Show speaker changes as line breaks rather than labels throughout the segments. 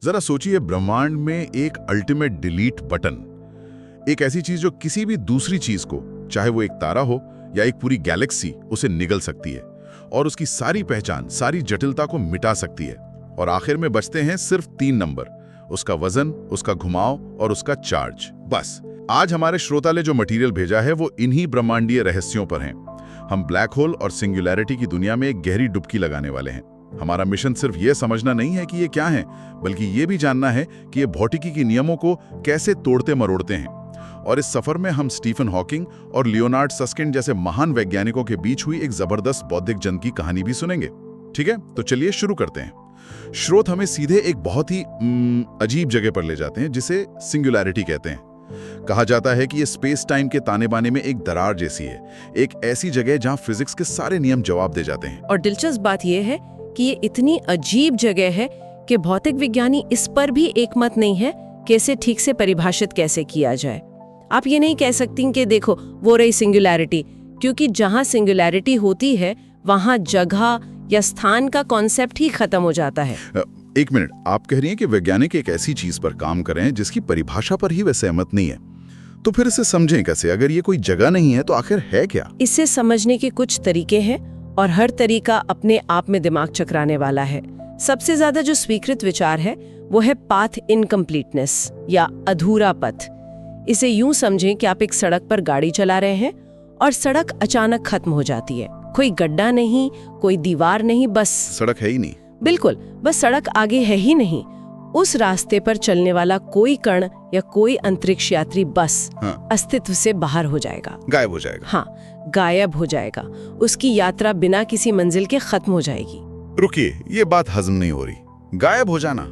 जरा सोचिए, ब्रह्मांड में एक अल्टीमेट डिलीट बटन, एक ऐसी चीज जो किसी भी दूसरी चीज को, चाहे वो एक तारा हो या एक पूरी गैलेक्सी, उसे निगल सकती है और उसकी सारी पहचान, सारी जटिलता को मिटा सकती है। और आखिर में बचते हैं सिर्फ 3 नंबर, उसका वजन, उसका घुमाव और उसका चार्ज। बस आज हमारे श्रोता ने जो मटेरियल भेजा है वो इन्हीं ब्रह्मांडीय रहस्यों पर हैं। हम ब्लैक होल और सिंगुलैरिटी की दुनिया में एक गहरी डुबकी लगाने वाले हैं। हमारा मिशन सिर्फ ये समझना नहीं है कि ये क्या है, बल्कि ये भी जानना है कि ये भौतिकी के नियमों को कैसे तोड़ते मरोड़ते हैं। और इस सफर में हम स्टीफन हॉकिंग और लियोनार्ड सस्किंड जैसे महान वैज्ञानिकों के बीच हुई एक जबरदस्त बौद्धिक जंग की कहानी भी सुनेंगे। ठीक है, तो चलिए शुरू करते हैं। स्रोत हमें सीधे एक बहुत ही अजीब जगह पर ले जाते हैं जिसे सिंगुलैरिटी कहते हैं। कहा जाता है कि ये स्पेस टाइम के ताने बाने में एक दरार जैसी है, एक ऐसी जगह जहां फिजिक्स के सारे नियम जवाब दे जाते हैं।
और दिलचस्प बात यह है कि ये इतनी अजीब जगह है कि भौतिक विज्ञानी इस पर भी एकमत नहीं है कि इसे ठीक से परिभाषित कैसे किया जाए। आप ये नहीं कह सकती कि देखो वो रही सिंगुलैरिटी, क्योंकि जहां सिंगुलैरिटी होती है वहां जगह या स्थान का कॉन्सेप्ट ही खत्म हो जाता है।
एक मिनट, आप कह रही हैं कि वैज्ञानिक एक ऐसी चीज पर काम करें जिसकी परिभाषा पर ही वे सहमत नहीं है, तो फिर इसे समझें कैसे? अगर ये कोई जगह नहीं है तो आखिर है क्या?
इसे समझने के कुछ तरीके हैं और हर तरीका अपने आप में दिमाग चकराने वाला है। सबसे ज्यादा जो स्वीकृत विचार है वो है पाथ इनकम्प्लीटनेस या अधूरा पथ। इसे यूं समझें कि आप एक सड़क पर गाड़ी चला रहे हैं और सड़क अचानक खत्म हो जाती है। कोई गड्ढा नहीं, कोई दीवार नहीं, बस
सड़क है ही नहीं।
बिल्कुल, बस सड़क आगे है ही नहीं। उस रास्ते पर चलने वाला कोई कण या कोई अंतरिक्ष यात्री बस अस्तित्व से बाहर हो जाएगा,
गायब हो जाएगा।
हाँ, गायब हो जाएगा। उसकी यात्रा बिना किसी मंजिल के खत्म हो जाएगी।
रुकिए, ये बात हजम नहीं हो रही। गायब हो जाना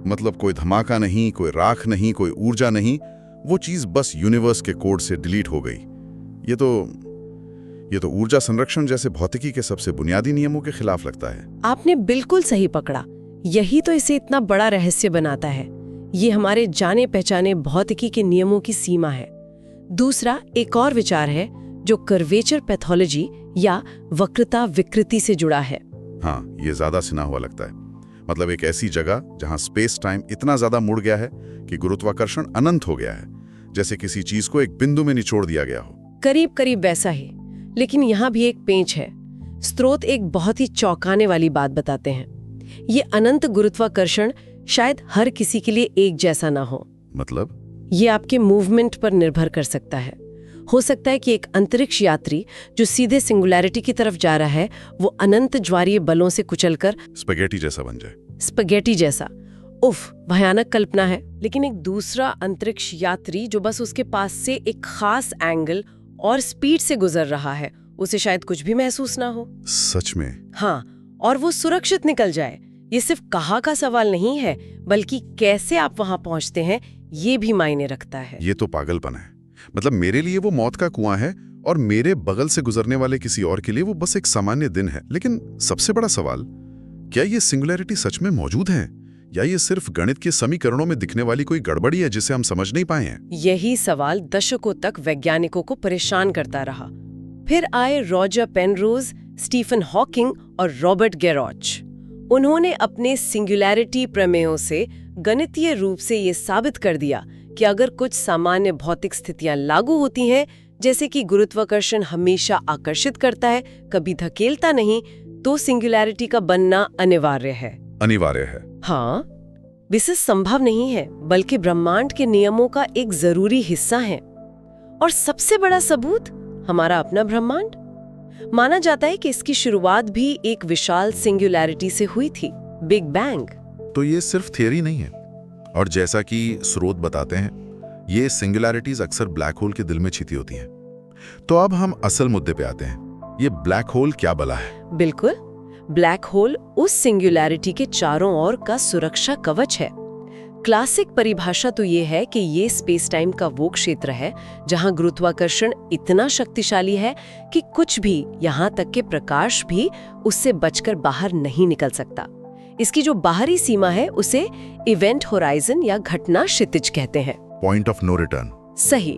मतलब कोई धमाका नहीं, कोई राख नहीं, कोई ऊर्जा नहीं, वो चीज बस यूनिवर्स के कोड से डिलीट हो गई। ये तो ऊर्जा संरक्षण जैसे भौतिकी के सबसे बुनियादी नियमों के खिलाफ लगता है।
आपने बिल्कुल सही पकड़ा। यही तो इसे इतना बड़ा रहस्य बनाता है। ये हमारे जाने पहचाने भौतिकी के नियमों की सीमा है। दूसरा एक और विचार है जो कर्वेचर पैथोलॉजी या वक्रता विकृति से जुड़ा है।
हाँ, ये ज्यादा सिना हुआ लगता है। मतलब एक ऐसी जगह जहां स्पेस टाइम इतना ज्यादा मुड़ गया है कि गुरुत्वाकर्षण अनंत हो गया है, जैसे किसी चीज को एक बिंदु में निचोड़ दिया गया हो।
करीब करीब वैसा ही, लेकिन यहाँ भी एक पेंच है। स्रोत एक बहुत ही चौंकाने वाली बात बताते हैं। ये अनंत गुरुत्वाकर्षण शायद हर किसी के लिए एक जैसा ना हो।
मतलब
ये आपके मूवमेंट पर निर्भर कर सकता है। हो सकता है कि एक अंतरिक्ष यात्री जो सीधे सिंगुलैरिटी की तरफ जा रहा है वो अनंत ज्वारीय बलों से कुचलकर
स्पैगेटी जैसा बन जाए।
स्पैगेटी जैसा, उफ, भयानक कल्पना है। लेकिन एक दूसरा अंतरिक्ष यात्री जो बस उसके पास से एक खास एंगल और स्पीड से गुजर रहा है, उसे शायद कुछ भी महसूस ना हो।
सच में?
हाँ, और वो सुरक्षित निकल जाए। ये सिर्फ कहाँ का सवाल नहीं है, बल्कि कैसे आप वहां पहुंचते हैं ये भी मायने रखता है।
ये तो पागलपन है। मतलब मेरे लिए वो मौत का कुआं है और मेरे बगल से गुजरने वाले किसी और के लिए वो बस एक सामान्य दिन है। लेकिन सबसे बड़ा सवाल, क्या ये सिंगुलैरिटी सच में मौजूद है या ये सिर्फ गणित के समीकरणों में दिखने वाली कोई गड़बड़ी है जिसे हम समझ नहीं पाए हैं?
यही सवाल दशकों तक वैज्ञानिकों को परेशान करता रहा। फिर आए रॉजर पेनरोज, स्टीफन हॉकिंग और रॉबर्ट गेरॉच। उन्होंने अपने सिंगुलैरिटी प्रमेयों से गणितीय रूप से ये साबित कर दिया कि अगर कुछ सामान्य भौतिक स्थितियां लागू होती हैं, जैसे कि गुरुत्वाकर्षण हमेशा आकर्षित करता है, कभी धकेलता नहीं, तो सिंगुलैरिटी का बनना अनिवार्य है।
अनिवार्य है?
हाँ, विशेष संभव नहीं है, बल्कि ब्रह्मांड के नियमों का एक जरूरी हिस्सा है। और सबसे बड़ा सबूत हमारा अपना ब्रह्मांड। माना जाता है कि इसकी शुरुआत भी एक विशाल सिंगुलैरिटी से हुई थी, बिग बैंग।
तो ये सिर्फ थियरी नहीं है। और जैसा कि स्रोत बताते हैं, ये सिंगुलैरिटीज अक्सर ब्लैक होल के दिल में छिपी होती हैं। तो अब हम असल मुद्दे पे आते हैं। ये ब्लैक होल क्या बला है?
बिल्कुल, ब्लैक होल उस सिंगुलैरिटी के चारों ओर का सुरक्षा कवच है। क्लासिक परिभाषा तो ये है कि ये स्पेस टाइम का वो क्षेत्र है जहां गुरुत्वाकर्षण इतना शक्तिशाली है कि कुछ भी, यहां तक कि प्रकाश भी, उससे बचकर बाहर नहीं निकल सकता। इसकी जो बाहरी सीमा है उसे इवेंट होराइजन या घटना क्षितिज कहते हैं।
Point of no return.
सही,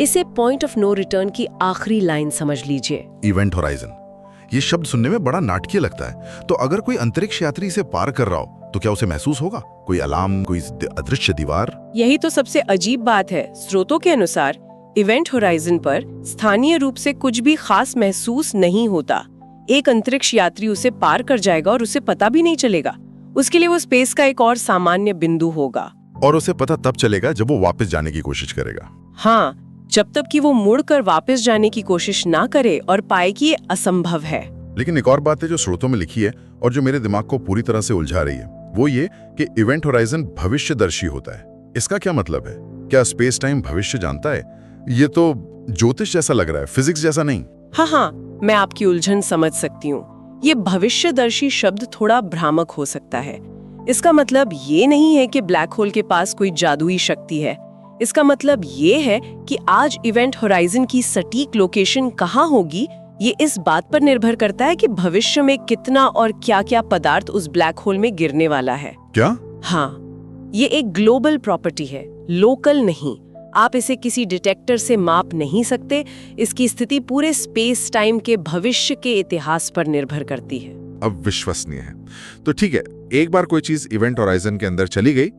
इसे पॉइंट ऑफ नो रिटर्न की आखिरी लाइन समझ लीजिए।
इवेंट होराइजन, ये शब्द सुनने में बड़ा नाटकीय लगता है। तो अगर कोई अंतरिक्ष यात्री इसे पार कर रहा हो तो क्या उसे महसूस होगा? कोई अलार्म, कोई अदृश्य दीवार?
यही तो सबसे अजीब बात है। स्रोतों के अनुसार इवेंट होराइजन पर स्थानीय रूप से कुछ भी खास महसूस नहीं होता। एक अंतरिक्ष यात्री उसे पार कर जाएगा और उसे पता भी नहीं चलेगा। उसके लिए वो स्पेस का एक और सामान्य बिंदु होगा।
और उसे पता तब चलेगा जब वो वापस जाने की कोशिश करेगा।
हाँ, जब तक कि वो मुड़कर वापस जाने की कोशिश ना करे और पाए कि ये असंभव है।
लेकिन एक और बात है जो स्रोतों में लिखी है और जो मेरे दिमाग को पूरी तरह से उलझा रही है, वो ये कि इवेंट होराइजन भविष्यदर्शी होता है। इसका क्या मतलब है? क्या स्पेस टाइम भविष्य जानता है? ये तो ज्योतिष जैसा लग रहा है, फिजिक्स जैसा नहीं।
हाँ, मैं आपकी उलझन समझ सकती हूँ। ये भविष्यदर्शी शब्द थोड़ा भ्रामक हो सकता है। इसका मतलब ये नहीं है कि ब्लैक होल के पास कोई जादुई शक्ति है। इसका मतलब ये है कि आज इवेंट होराइजन की सटीक लोकेशन कहाँ होगी, ये इस बात पर निर्भर करता है कि भविष्य में कितना और क्या-क्या पदार्थ उस ब्लैक होल में गिरने वाला है।
क्या?
हाँ, ये एक ग्लोबल प्रॉपर्टी है, लोकल नहीं। आप इसे किसी डिटेक्टर से माप नहीं सकते। इसकी स्थिति पूरे स्पेस टाइम के भविष्य के इतिहास पर निर्भर करती है।
अब विश्वसनीय है तो ठीक है, एक बार कोई चीज इवेंट होराइजन के अंदर चली गई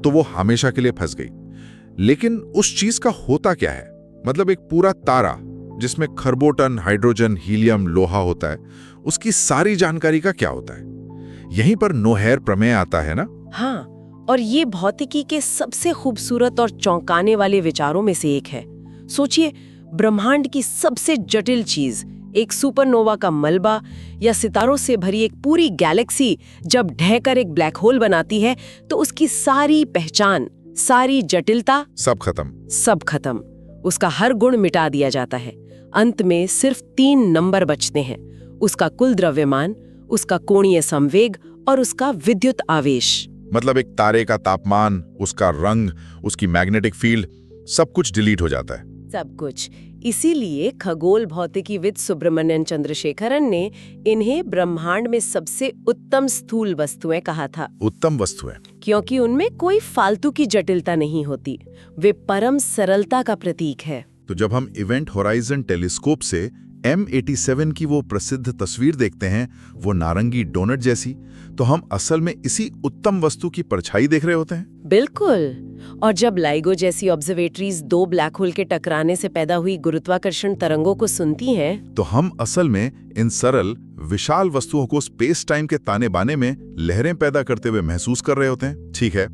तो वो हमेशा के लिए फंस गई। लेकिन उस चीज का होता क्या है? मतलब एक पूरा तारा जिसमें खरबों टन हाइड्रोजन, हीलियम, लोहा होता है, उसकी सारी जानकारी का क्या होता है? यहीं पर नोहेर प्रमेय आता है ना?
हाँ, और ये भौतिकी के सबसे खूबसूरत और चौंकाने वाले विचारों में से एक है। सोचिए, ब्रह्मांड की सबसे जटिल चीज, एक सुपरनोवा का मलबा या सितारों से भरी एक पूरी गैलेक्सी जब ढहकर एक ब्लैक होल बनाती है तो उसकी सारी पहचान, सारी जटिलता
सब खत्म।
उसका हर गुण मिटा दिया जाता है। अंत में सिर्फ 3 नंबर बचते हैं: उसका कुल द्रव्यमान, उसका कोणीय संवेग और उसका विद्युत आवेश।
मतलब एक तारे का तापमान, उसका रंग, उसकी मैग्नेटिक फील्ड, सब कुछ डिलीट हो जाता है।
सब कुछ। इसीलिए खगोल भौतिकीविद सुब्रमण्यन चंद्रशेखरन ने इन्हें ब्रह्मांड में सबसे उत्तम स्थूल वस्तुएं कहा था।
उत्तम वस्तुएं
क्योंकि उनमें कोई फालतू की जटिलता नहीं होती। वे परम सरलता का प्रतीक है।
तो जब हम इवेंट होराइजन टेलीस्कोप से M87 की वो प्रसिद्ध तस्वीर देखते हैं, वो नारंगी डोनट जैसी, तो हम असल में इसी उत्तम वस्तु की परछाई देख रहे होते हैं।
बिल्कुल। और जब लाइगो जैसी ऑब्जर्वेटरीज 2 ब्लैक होल के टकराने से पैदा हुई गुरुत्वाकर्षण तरंगों को सुनती हैं,
तो हम असल में इन सरल विशाल वस्तुओं को स्पेस टाइम के ताने बाने में लहरें पैदा करते हुए महसूस कर रहे होते हैं। ठीक है,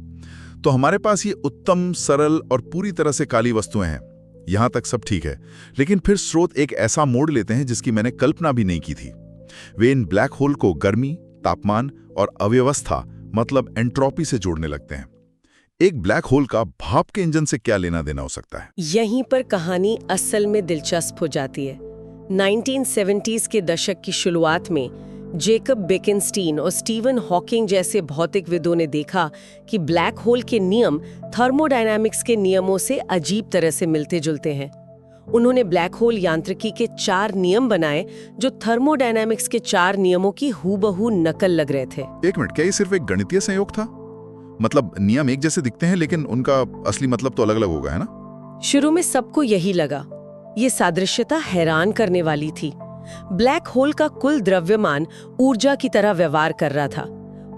तो हमारे पास ये उत्तम, सरल और पूरी तरह से काली वस्तुएं हैं। यहां तक सब ठीक है, लेकिन फिर स्रोत एक ऐसा मोड़ लेते हैं जिसकी मैंने कल्पना भी नहीं की थी। वे इन ब्लैक होल को गर्मी, तापमान और अव्यवस्था, मतलब एंट्रोपी से जोड़ने लगते हैं। एक ब्लैक होल का भाप के इंजन से क्या लेना देना हो सकता है?
यहीं पर कहानी असल में दिलचस्प हो जाती है। 1970s के दशक की शुरुआत में जेकब बेकेनस्टीन और स्टीवन हॉकिंग जैसे भौतिकविदों ने देखा कि ब्लैक होल के नियम थर्मोडायनामिक्स के नियमों से अजीब तरह से मिलते जुलते हैं। उन्होंने ब्लैक होल यांत्रिकी के 4 नियम बनाए जो थर्मोडायनामिक्स के 4 नियमों की हूबहू नकल लग रहे थे।
एक मिनट, क्या ये सिर्फ एक गणितीय संयोग था? मतलब नियम एक जैसे दिखते हैं लेकिन उनका असली मतलब तो अलग अलग होगा, है ना?
शुरू में सबको यही लगा। ये सादृश्यता हैरान करने वाली थी। ब्लैक होल का कुल द्रव्यमान ऊर्जा की तरह व्यवहार कर रहा था,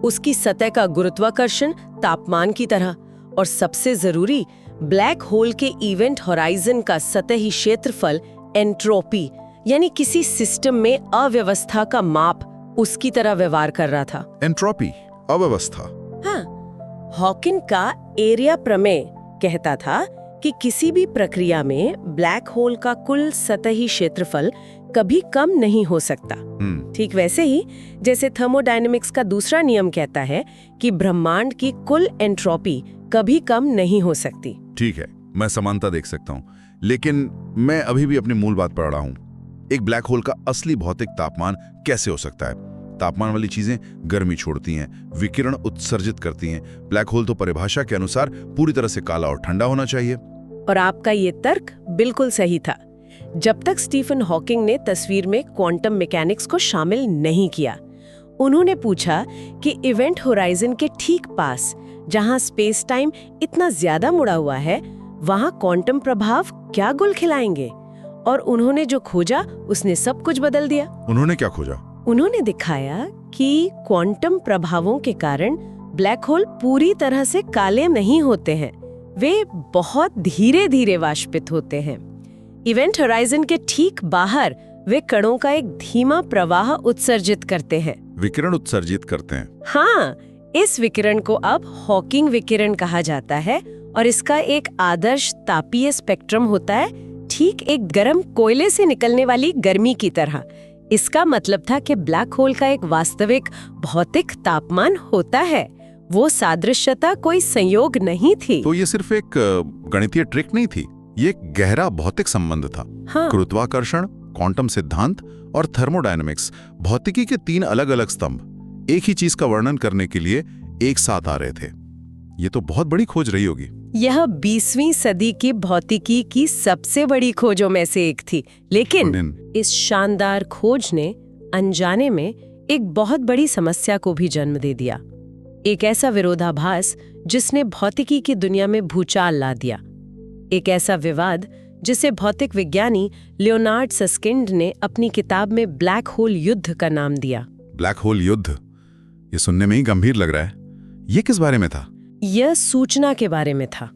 उसकी सतह का गुरुत्वाकर्षण तापमान की तरह, और सबसे जरूरी, ब्लैक होल के इवेंट होराइजन का सतही क्षेत्रफल एंट्रोपी, यानी किसी सिस्टम में अव्यवस्था का माप, उसकी तरह व्यवहार कर रहा था।
एंट्रोपी, अव्यवस्था।
हाँ, हॉकिंग का एरिया प्रमेय कहता था कि किसी भी प्रक्रिया में ब्लैक होल का कुल सतही क्षेत्रफल कभी कम नहीं हो सकता। ठीक वैसे ही जैसे थर्मोडायनेमिक्स का दूसरा नियम कहता है कि ब्रह्मांड की कुल एंट्रोपी कभी कम नहीं हो सकती।
ठीक है, मैं समानता देख सकता हूँ, लेकिन मैं अभी भी अपनी मूल बात पर अड़ा हूँ। एक ब्लैक होल का असली भौतिक तापमान कैसे हो सकता है? तापमान वाली चीजें गर्मी छोड़ती हैं, विकिरण उत्सर्जित करती हैं। ब्लैक होल तो परिभाषा के अनुसार पूरी तरह से काला और ठंडा होना चाहिए।
और आपका ये तर्क बिल्कुल सही था, जब तक स्टीफन हॉकिंग ने तस्वीर में क्वांटम मैकेनिक्स को शामिल नहीं किया। उन्होंने पूछा कि इवेंट होराइजन के ठीक पास, जहां स्पेस टाइम इतना ज्यादा मुड़ा हुआ है, वहां क्वांटम प्रभाव क्या गुल खिलाएंगे, और उन्होंने जो खोजा उसने सब कुछ बदल दिया।
उन्होंने क्या खोजा?
उन्होंने दिखाया कि क्वांटम प्रभावों के कारण ब्लैक होल पूरी तरह से काले नहीं होते हैं, वे बहुत धीरे धीरे वाष्पित होते हैं। इवेंट होराइजन के ठीक बाहर वे कणों का एक धीमा प्रवाह उत्सर्जित करते हैं।
विकिरण उत्सर्जित करते हैं?
हाँ, इस विकिरण को अब हॉकिंग विकिरण कहा जाता है और इसका एक आदर्श तापीय स्पेक्ट्रम होता है, ठीक एक गर्म कोयले से निकलने वाली गर्मी की तरह। इसका मतलब था कि ब्लैक होल का एक वास्तविक भौतिक तापमान होता है, वो सादृश्यता कोई संयोग नहीं थी।
तो ये सिर्फ एक गणितीय ट्रिक नहीं थी, ये एक गहरा भौतिक संबंध था।
हाँ।
गुरुत्वाकर्षण, क्वांटम सिद्धांत और थर्मोडायनामिक्स, भौतिकी के 3 अलग-अलग स्तंभ एक ही चीज का वर्णन करने के लिए एक साथ आ रहे थे। ये तो बहुत बड़ी खोज रही होगी।
यह 20वीं सदी की भौतिकी की सबसे बड़ी खोजों में से एक थी, लेकिन इस शानदार खोज ने अनजाने में एक बहुत बड़ी समस्या को भी जन्म दे दिया। एक ऐसा विरोधाभास जिसने भौतिकी की दुनिया में भूचाल ला दिया। एक ऐसा विवाद जिसे भौतिक विज्ञानी लियोनार्ड सस्किंड ने अपनी किताब में ब्लैक होल युद्ध का नाम दिया।
ब्लैक होल युद्ध, ये सुनने में ही गंभीर लग रहा है। ये किस बारे में था?
यह सूचना के बारे में था।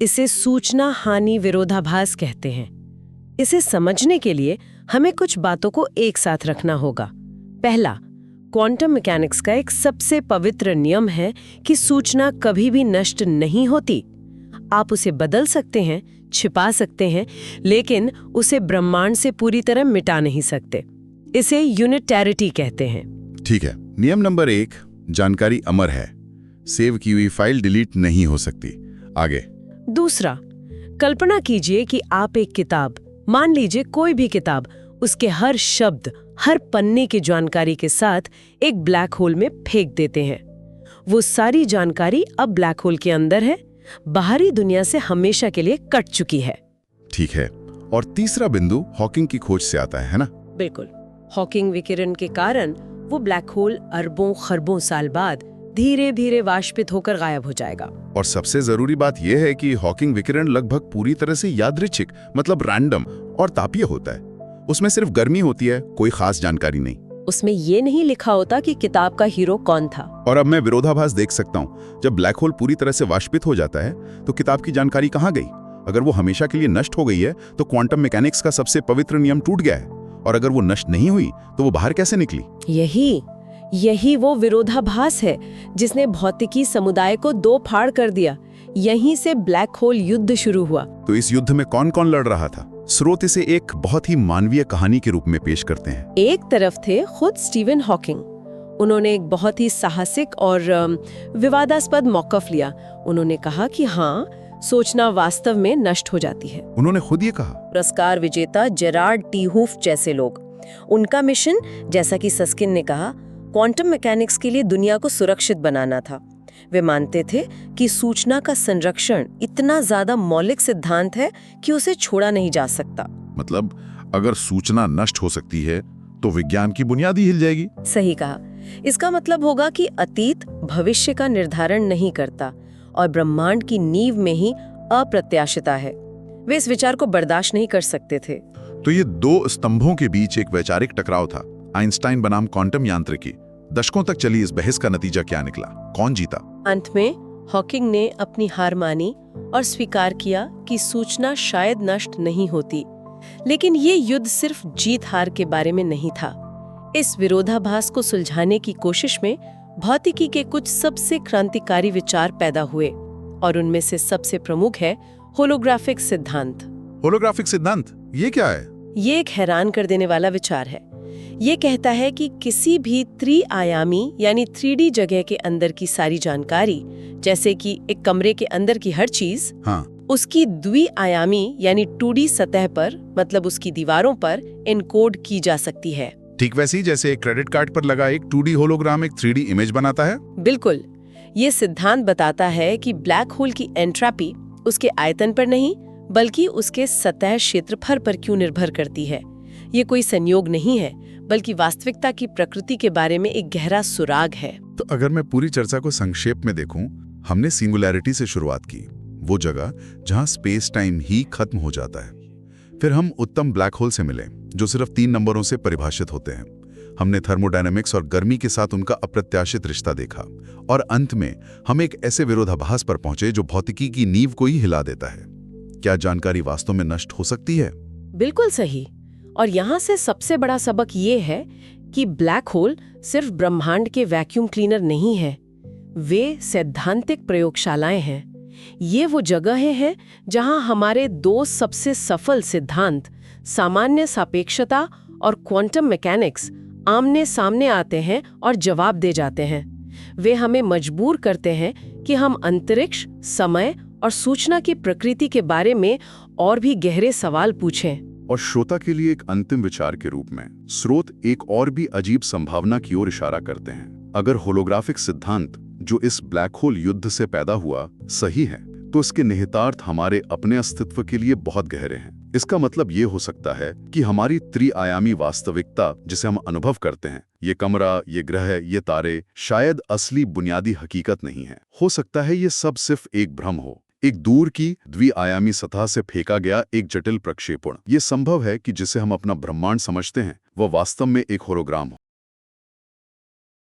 इसे सूचना हानि विरोधाभास कहते हैं। इसे समझने के लिए हमें कुछ बातों को एक साथ रखना होगा। पहला, क्वांटम मैकेनिक्स का एक सबसे पवित्र नियम है कि सूचना कभी भी नष्ट नहीं होती। आप उसे बदल सकते हैं, छिपा सकते हैं, लेकिन उसे ब्रह्मांड से पूरी तरह मिटा नहीं सकते। इसे यूनिटैरिटी कहते हैं।
ठीक है। नियम नंबर 1, जानकारी अमर है, सेव की हुई फाइल डिलीट नहीं हो सकती। आगे।
दूसरा, कल्पना कीजिए कि आप एक किताब, मान लीजिए कोई भी किताब, उसके हर शब्द, हर पन्ने की जानकारी के साथ एक ब्लैक होल में फेंक देते हैं। वो सारी जानकारी अब ब्लैक होल के अंदर है, बाहरी दुनिया से हमेशा के लिए कट चुकी है।
ठीक है। और तीसरा बिंदु हॉकिंग की खोज से आता है ना?
बिल्कुल। हॉकिंग विकिरण के कारण वो ब्लैक होल अरबों खरबों साल बाद धीरे धीरे वाष्पित होकर गायब हो जाएगा।
और सबसे जरूरी बात यह है कि हॉकिंग विकिरण लगभग पूरी तरह से यादृच्छिक, मतलब रैंडम और तापीय होता है। उसमें सिर्फ गर्मी होती है, कोई खास जानकारी नहीं।
उसमें ये नहीं लिखा होता कि किताब का हीरो कौन था।
और अब मैं विरोधाभास देख सकता हूँ। जब ब्लैक होल पूरी तरह से वाष्पित हो जाता है तो किताब की जानकारी कहाँ गई? अगर वो हमेशा के लिए नष्ट हो गई है तो क्वांटम मैकेनिक्स का सबसे पवित्र नियम टूट गया है, और अगर वो नष्ट नहीं हुई तो वो बाहर कैसे निकली?
यही वो विरोधाभास है जिसने भौतिकी समुदाय को दो फाड़ कर दिया। यहीं से ब्लैक होल युद्ध शुरू हुआ।
तो इस युद्ध में कौन कौन लड़ रहा था? स्रोत इसे एक बहुत ही मानवीय कहानी के रूप में पेश करते हैं।
एक तरफ थे खुद स्टीफन हॉकिंग। उन्होंने एक बहुत ही साहसिक और विवादास्पद मौकफ लिया। उन्होंने कहा कि हाँ, सोचना वास्तव में नष्ट हो जाती है।
उन्होंने खुद ये कहा।
पुरस्कार विजेता जेरार्ड टी हूफ जैसे लोग, उनका मिशन, जैसा कि सस्किन ने कहा, क्वांटम मैकेनिक्स के लिए दुनिया को सुरक्षित बनाना था। वे मानते थे कि सूचना का संरक्षण इतना ज्यादा मौलिक सिद्धांत है कि उसे छोड़ा नहीं जा सकता।
मतलब अगर सूचना नष्ट हो सकती है तो विज्ञान की बुनियाद ही हिल जाएगी।
सही कहा। इसका मतलब होगा कि अतीत भविष्य का निर्धारण नहीं करता और ब्रह्मांड की नींव में ही अप्रत्याशितता है। वे इस विचार को बर्दाश्त नहीं कर सकते थे।
तो ये दो स्तंभों के बीच एक वैचारिक टकराव था। आइंस्टाइन बनाम क्वांटम यांत्रिकी। दशकों तक चली इस बहस का नतीजा क्या निकला? कौन जीता?
अंत में हॉकिंग ने अपनी हार मानी और स्वीकार किया कि सूचना शायद नष्ट नहीं होती। लेकिन ये युद्ध सिर्फ जीत हार के बारे में नहीं था। इस विरोधाभास को सुलझाने की कोशिश में भौतिकी के कुछ सबसे क्रांतिकारी विचार पैदा हुए, और उनमें से सबसे प्रमुख है होलोग्राफिक सिद्धांत।
होलोग्राफिक सिद्धांत, ये क्या है?
ये एक हैरान कर देने वाला विचार है। ये कहता है कि किसी भी त्रिआयामी यानी 3D जगह के अंदर की सारी जानकारी, जैसे कि एक कमरे के अंदर की हर चीज,
हाँ,
उसकी द्विआयामी यानी 2D सतह पर, मतलब उसकी दीवारों पर एनकोड की जा सकती है।
ठीक वैसी जैसे एक क्रेडिट कार्ड पर लगा एक 2D होलोग्राम एक 3D इमेज बनाता है।
बिल्कुल। ये सिद्धांत बताता है कि ब्लैक होल की एंट्रोपी उसके आयतन पर नहीं, बल्कि उसके सतह क्षेत्रफल पर क्यों निर्भर करती है। ये कोई संयोग नहीं है, बल्कि वास्तविकता की प्रकृति के बारे में एक गहरा सुराग है।
तो अगर मैं पूरी चर्चा को संक्षेप में देखूं, हमने सिंगुलैरिटी से शुरुआत की, वो जगह जहां स्पेस टाइम ही खत्म हो जाता है। फिर हम उत्तम ब्लैक होल से मिले, जो सिर्फ 3 नंबरों से परिभाषित होते हैं। हमने थर्मोडायनेमिक्स और गर्मी के साथ उनका अप्रत्याशित रिश्ता देखा, और अंत में हम एक ऐसे विरोधाभास पर पहुंचे जो भौतिकी की नींव को ही हिला देता है। क्या जानकारी वास्तव में नष्ट हो सकती है?
बिल्कुल सही। और यहाँ से सबसे बड़ा सबक ये है कि ब्लैक होल सिर्फ ब्रह्मांड के वैक्यूम क्लीनर नहीं है, वे सैद्धांतिक प्रयोगशालाएं हैं। ये वो जगहें हैं जहां हमारे 2 सबसे सफल सिद्धांत, सामान्य सापेक्षता और क्वांटम मैकेनिक्स, आमने सामने आते हैं और जवाब दे जाते हैं। वे हमें मजबूर करते हैं कि हम अंतरिक्ष, समय और सूचना की प्रकृति के बारे में और भी गहरे सवाल पूछें।
और श्रोता के लिए एक अंतिम विचार के रूप में स्रोत एक और भी अजीब संभावना की ओर इशारा करते हैं। अगर होलोग्राफिक सिद्धांत जो इस ब्लैक होल युद्ध से पैदा हुआ सही है, तो इसके निहितार्थ हमारे अपने अस्तित्व के लिए बहुत गहरे हैं। इसका मतलब ये हो सकता है कि हमारी त्रिआयामी वास्तविकता जिसे हम अनुभव करते हैं, ये कमरा, ये ग्रह, ये तारे, शायद असली बुनियादी हकीकत नहीं है। हो सकता है ये सब सिर्फ एक भ्रम हो, एक दूर की द्विआयामी सतह से फेंका गया एक जटिल प्रक्षेपण। ये संभव है कि जिसे हम अपना ब्रह्मांड समझते हैं, वह वास्तव में एक होलोग्राम हो।